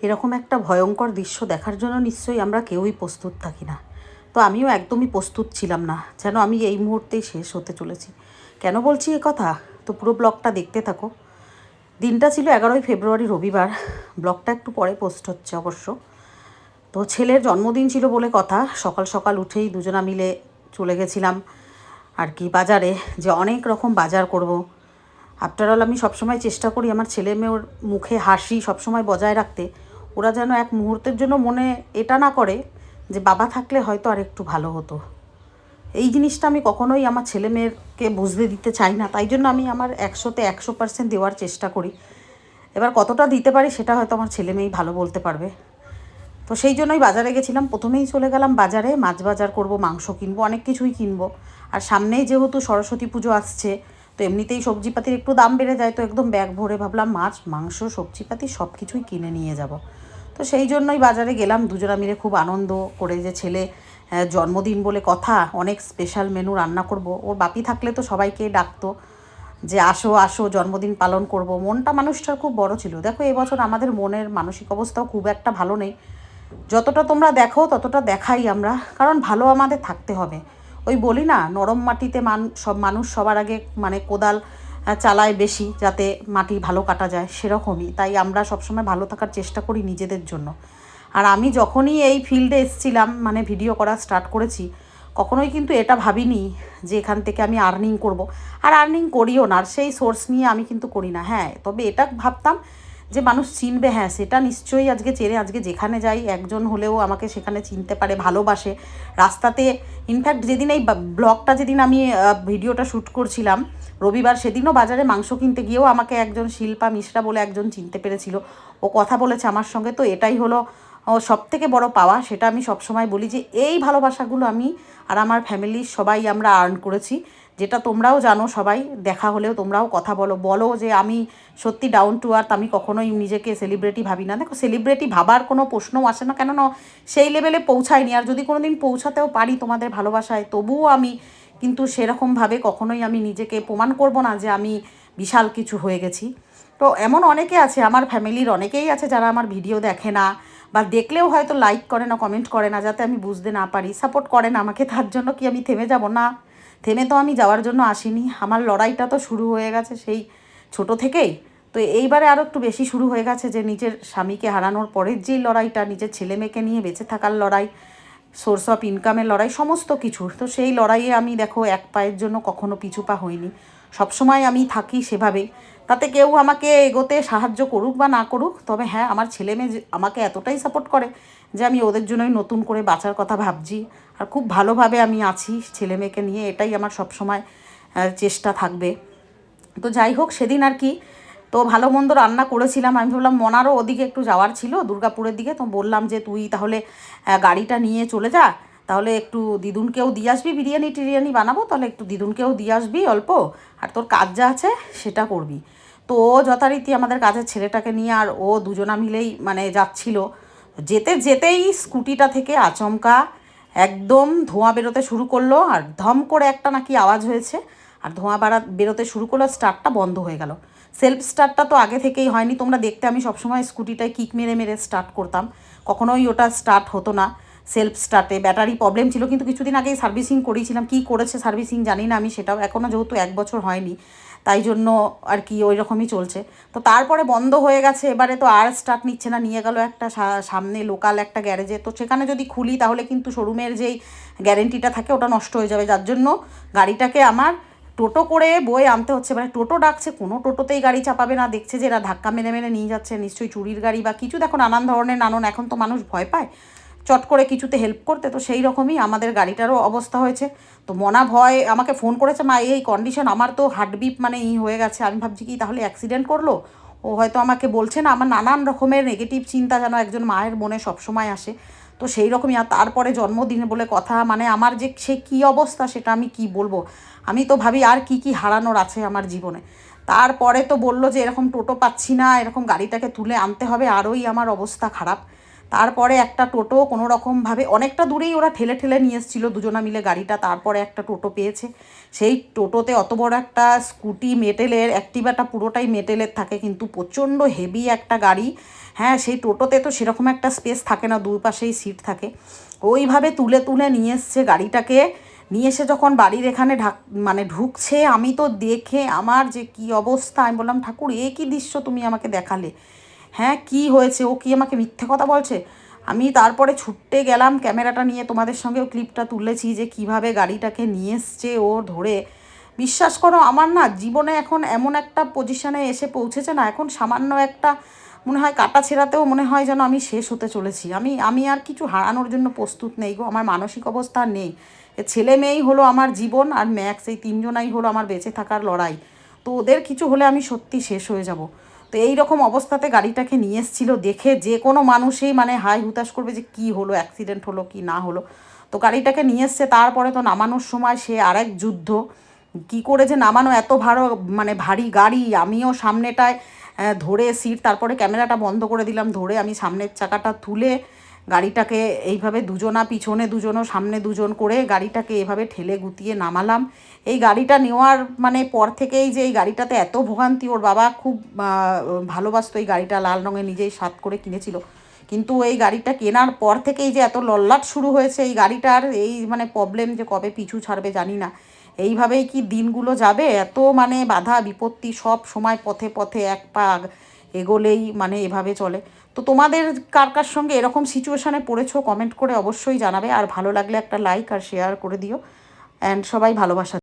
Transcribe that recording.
এরকম একটা ভয়ঙ্কর দৃশ্য দেখার জন্য নিশ্চয়ই আমরা কেউই প্রস্তুত থাকি না। তো আমিও একদমই প্রস্তুত ছিলাম না, যেন আমি এই মুহূর্তেই শেষ হতে চলেছি। কেন বলছি এ কথা, তো পুরো ব্লগটা দেখতে থাকো। দিনটা ছিল 11ই ফেব্রুয়ারি, রবিবার। ব্লগটা একটু পরে পোস্ট হচ্ছে অবশ্য। তো ছেলের জন্মদিন ছিল বলে কথা, সকাল সকাল উঠেই দুজনা মিলে চলে গেছিলাম আর কি বাজারে, যে অনেক রকম বাজার করব। আফটারঅল আমি সবসময় চেষ্টা করি আমার ছেলে মেয়ের মুখে হাসি সবসময় বজায় রাখতে। ওরা যেন এক মুহূর্তের জন্য মনে এটা না করে যে বাবা থাকলে হয়তো আর একটু ভালো হতো। এই জিনিসটা আমি কখনোই আমার ছেলে মেয়েকে বুঝতে দিতে চাই না, তাই জন্য আমি আমার 100% দেওয়ার চেষ্টা করি। এবার কতটা দিতে পারি সেটা হয়তো আমার ছেলে মেয়েই ভালো বলতে পারবে। তো সেই জন্যই বাজারে গেছিলাম, প্রথমেই চলে গেলাম বাজারে, মাছ বাজার করব, মাংস কিনবো, অনেক কিছুই কিনবো। আর সামনেই যেহেতু সরস্বতী পুজো আসছে, তো এমনিতেই সবজিপাতির একটু দাম বেড়ে যায়, তো একদম ব্যাগ ভরে ভাবলাম মাছ মাংস সবজিপাতি সব কিছুই কিনে নিয়ে যাব। তো সেই জন্যই বাজারে গেলাম দুজনা মিলে, খুব আনন্দ করে, যে ছেলে জন্মদিন বলে কথা, অনেক স্পেশাল মেনু রান্না করব। ওর বাপি থাকলে তো সবাইকে ডাকতো যে আসো আসো জন্মদিন পালন করব। মনটা মানুষটার খুব বড় ছিল। দেখো এবছর আমাদের মনের মানসিক অবস্থাও খুব একটা ভালো নেই। যতটা তোমরা দেখো ততটা দেখাই আমরা, কারণ ভালো আমাদের থাকতে হবে। ওই বলি না, নরম মাটিতে সব মানুষ সবার আগে মানে কোদাল চালায় বেশি, যাতে মাটি ভালো কাটা যায়, সেরকমই। তাই আমরা সবসময় ভালো থাকার চেষ্টা করি নিজেদের জন্য। আর আমি যখনই এই ফিল্ডে এসেছিলাম, মানে ভিডিও করা স্টার্ট করেছি, কখনোই কিন্তু এটা ভাবিনি যে এখান থেকে আমি আর্নিং করব। আর আর্নিং করিও না, আর সেই সোর্স নিয়ে আমি কিন্তু করি না। হ্যাঁ, তবে এটা ভাবতাম যে মানুষ চিনবে, হ্যাঁ সেটা নিশ্চয়ই আজকে চেনে, আজকে যেখানে যাই একজন হলেও আমাকে সেখানে চিনতে পারে, ভালোবাসে। রাস্তাতে ইনফ্যাক্ট যেদিন এই ব্লগটা, যেদিন আমি ভিডিওটা শ্যুট করছিলাম রবিবার, সেদিনও বাজারে মাংস কিনতে গিয়েও আমাকে একজন শিল্পা মিশ্রা বলে একজন চিনতে পেরেছিল। ও কথা বলেছে আমার সঙ্গে। তো এটাই হলো সব থেকে বড় পাওয়া। সেটা আমি সবসময় বলি যে এই ভালোবাসাগুলো আমি আর আমার ফ্যামিলির সবাই আমরা আর্ন করেছি, যেটা তোমরাও জানো। সবাই দেখা হলেও তোমরাও কথা বলো যে আমি সত্যি ডাউন টু আর্থ। আমি কখনোই নিজেকে সেলিব্রিটি ভাবি না। দেখো, সেলিব্রিটি ভাবার কোনো প্রশ্নও আসে না, কেননা সেই লেভেলে পৌঁছায়নি। আর যদি কোনো দিন পৌঁছাতেও পারি তোমাদের ভালোবাসায়, তবুও আমি কিন্তু সেরকমভাবে কখনোই আমি নিজেকে প্রমাণ করব না যে আমি বিশাল কিছু হয়ে গেছি। তো এমন অনেকে আছে, আমার ফ্যামিলির অনেকেই আছে যারা আমার ভিডিও দেখে না, বা দেখলেও হয়তো লাইক করে না, কমেন্ট করে না, যাতে আমি বুঝতে না পারি, সাপোর্ট করে না আমাকে। তার জন্য কি আমি থেমে যাব? না, থেমে তো আমি যাওয়ার জন্য আসিনি। আমার লড়াইটা তো শুরু হয়ে গেছে সেই ছোট থেকেই। তো এইবারে আরও একটু বেশি শুরু হয়ে গেছে, যে নিজের স্বামীকে হারানোর পরের যেই লড়াইটা, নিজের ছেলে মেয়েকে নিয়ে বেঁচে থাকার লড়াই, সোর্স অফ ইনকামের লড়াই, সমস্ত কিছু। তো সেই লড়াইয়ে আমি দেখো এক পায়ের জন্য কখনো পিছু পা হইনি, সবসময় আমি থাকি সেভাবেই। তাতে কেউ আমাকে এগোতে সাহায্য করুক বা না করুক, তবে হ্যাঁ, আমার ছেলে মেয়ে আমাকে এতটাই সাপোর্ট করে যে আমি ওদের জন্যই নতুন করে বাঁচার কথা ভাবছি। আর খুব ভালোভাবে আমি আছি ছেলে মেয়েকে নিয়ে, এটাই আমার সবসময় চেষ্টা থাকবে। তো যাই হোক, সেদিন আর কি, তো ভালো মন্দ রান্না করেছিলাম। আমি ভাবলাম মনারও ওদিকে একটু যাওয়ার ছিল, দুর্গাপুরের দিকে। তো বললাম যে তুই তাহলে গাড়িটা নিয়ে চলে যা, তাহলে একটু দিদুনকেও দিয়ে আসবি, বিরিয়ানি টিরিয়ানি বানাবো, তাহলে একটু দিদুনকেও দিয়ে আসবি অল্প, আর তোর কাজ যা আছে সেটা করবি। তো ও যথারীতি আমাদের কাজের ছেলেটাকে নিয়ে আর ও দুজনা মিলেই মানে যাচ্ছিল। যেতে যেতেই স্কুটিটা থেকে আচমকা একদম ধোঁয়া বেরোতে শুরু করলো, আর ধম করে একটা নাকি আওয়াজ হয়েছে, আর ধোঁয়া বেরোতে শুরু করলো, স্টার্টটা বন্ধ হয়ে গেল। সেলফ স্টার্টটা তো আগে থেকেই হয়নি, তোমরা দেখতে আমি সবসময় স্কুটিটায় কিক মেরে মেরে স্টার্ট করতাম, কখনোই ওটা স্টার্ট হতো না। সেলফ স্টার্টে ব্যাটারি প্রবলেম ছিল, কিন্তু কিছুদিন আগেই সার্ভিসিং করিয়েছিলাম। কী করেছে সার্ভিসিং জানি না আমি, সেটাও এখনও যেহেতু 1 বছর হয়নি, তাই জন্য আর কি ওই রকমই চলছে। তো তারপরে বন্ধ হয়ে গেছে, এবারে তো আর স্টার্ট নিচ্ছে না। নিয়ে গেল একটা সামনে লোকাল একটা গ্যারেজে, তো সেখানে যদি খুলি তাহলে কিন্তু শোরুমের যেই গ্যারেন্টিটা থাকে ওটা নষ্ট হয়ে যাবে, যার জন্য গাড়িটাকে আমার টোটো করে বয়ে আনতে হচ্ছে। মানে টোটো ডাকছে, কোনো টোটোতেই গাড়ি চাপাবে না, দেখছে যে এরা ধাক্কা মেরে মেরে নিয়ে যাচ্ছে, নিশ্চয়ই চুরির গাড়ি বা কিছু। দেখো নানান ধরনের এখন তো মানুষ ভয় পায় চট করে কিছুতে হেল্প করতে, তো সেই রকমই আমাদের গাড়িটারও অবস্থা হয়েছে। তো মনা ভয় আমাকে ফোন করেছে, মা এই কন্ডিশন, আমার তো হার্টবিট মানে হয়ে গেছে। আমি ভাবছি কি তাহলে অ্যাক্সিডেন্ট করলো, ও হয়তো আমাকে বলছে না। আমার নানান রকমের নেগেটিভ চিন্তা যেন একজন মায়ের মনে সবসময় আসে। তো সেই রকমই। আর তারপরে জন্মদিন বলে কথা, মানে আমার যে সে কী অবস্থা সেটা আমি কি বলবো। আমি তো ভাবি আর কি কি হারানোর আছে আমার জীবনে। তারপরে তো বললো যে এরকম টোটো পাচ্ছি না, এরকম গাড়িটাকে তুলে আনতে হবে, আরোই আমার অবস্থা খারাপ। তারপরে একটা টোটো কোনো রকমভাবে অনেকটা দূরেই ওরা ঠেলে ঠেলে নিয়ে এসেছিলো দুজনা মিলে গাড়িটা, তারপরে একটা টোটো পেয়েছে। সেই টোটোতে অত বড় একটা স্কুটি মেটেলের, অ্যাক্টিভাটা পুরোটাই মেটেলের থাকে কিন্তু প্রচণ্ড হেভি একটা গাড়ি। হ্যাঁ, সেই টোটোতে তো সেরকম একটা স্পেস থাকে না, দুই পাশেই সিট থাকে। ওইভাবে তুলে তুলে নিয়ে এসছে গাড়িটাকে। নিয়ে এসে যখন বাড়ির এখানে মানে ঢুকছে, আমি তো দেখে আমার যে কি অবস্থা, আমি বললাম ঠাকুর এ কী দৃশ্য তুমি আমাকে দেখালে। হ্যাঁ, কি হয়েছে, ও কি আমাকে মিথ্যে কথা বলছে? আমি তারপরে ছুটতে গেলাম ক্যামেরাটা নিয়ে, তোমাদের সঙ্গেও ক্লিপটা তুলেছি যে কিভাবে গাড়িটাকে নিয়ে এসছে ও ধরে। বিশ্বাস করো আমার না জীবনে এখন এমন একটা পজিশনে এসে পৌঁছেছে না, এখন সামান্য একটা মনে হয় কাটা ছেঁড়াতেও মনে হয় যেন আমি শেষ হতে চলেছি। আমি আর কিছু হারানোর জন্য প্রস্তুত নেই গো, আমার মানসিক অবস্থা আর নেই। এ ছেলে মেয়েই হলো আমার জীবন, আর ম্যাক্স, এই তিনজনাই হলো আমার বেঁচে থাকার লড়াই। তো ওদের কিছু হলে আমি সত্যি শেষ হয়ে যাব। তো এই রকম অবস্থাতে গাড়িটাকে নিয়ে এসেছিলো, দেখে যে কোনো মানুষই মানে হাই হুতাশ করবে যে কি হলো, অ্যাক্সিডেন্ট হলো কি না হলো। তো গাড়িটাকে নিয়ে এসছে, তারপরে তো নামানোর সময় সে আরেক যুদ্ধ। কি করে যে নামানো, এত মানে ভারী গাড়ি, আমিও সামনেটায় ধরে সিট, তারপরে ক্যামেরাটা বন্ধ করে দিলাম, ধরে আমি সামনের চাকাটা তুলে গাড়িটাকে এইভাবে দুজনা পিছনে দুজনও সামনে দুজন করে গাড়িটাকে এভাবে ঠেলে গুতিয়ে নামালাম। এই গাড়িটা নেওয়ার মানে পর থেকেই যে এই গাড়িটাতে এত ভোগান্তি, ওর বাবা খুব ভালোবাসতো এই গাড়িটা, লাল রঙে নিজেই সাত করে কিনেছিল। কিন্তু এই গাড়িটা কেনার পর থেকেই যে এত লল্লাট শুরু হয়েছে এই গাড়িটার, এই মানে প্রবলেম যে কবে পিছু ছাড়বে জানি না। এইভাবেই কি দিনগুলো যাবে? এত মানে বাধা বিপত্তি, সব সময় পথে পথে এক পা এগোলেই মানে এভাবে চলে। তো তোমাদের কার কার সঙ্গে এরকম সিচুয়েশানে পড়েছো কমেন্ট করে অবশ্যই জানাবে, আর ভালো লাগলে একটা লাইক আর শেয়ার করে দিও। অ্যান্ড সবাই ভালোবাসা।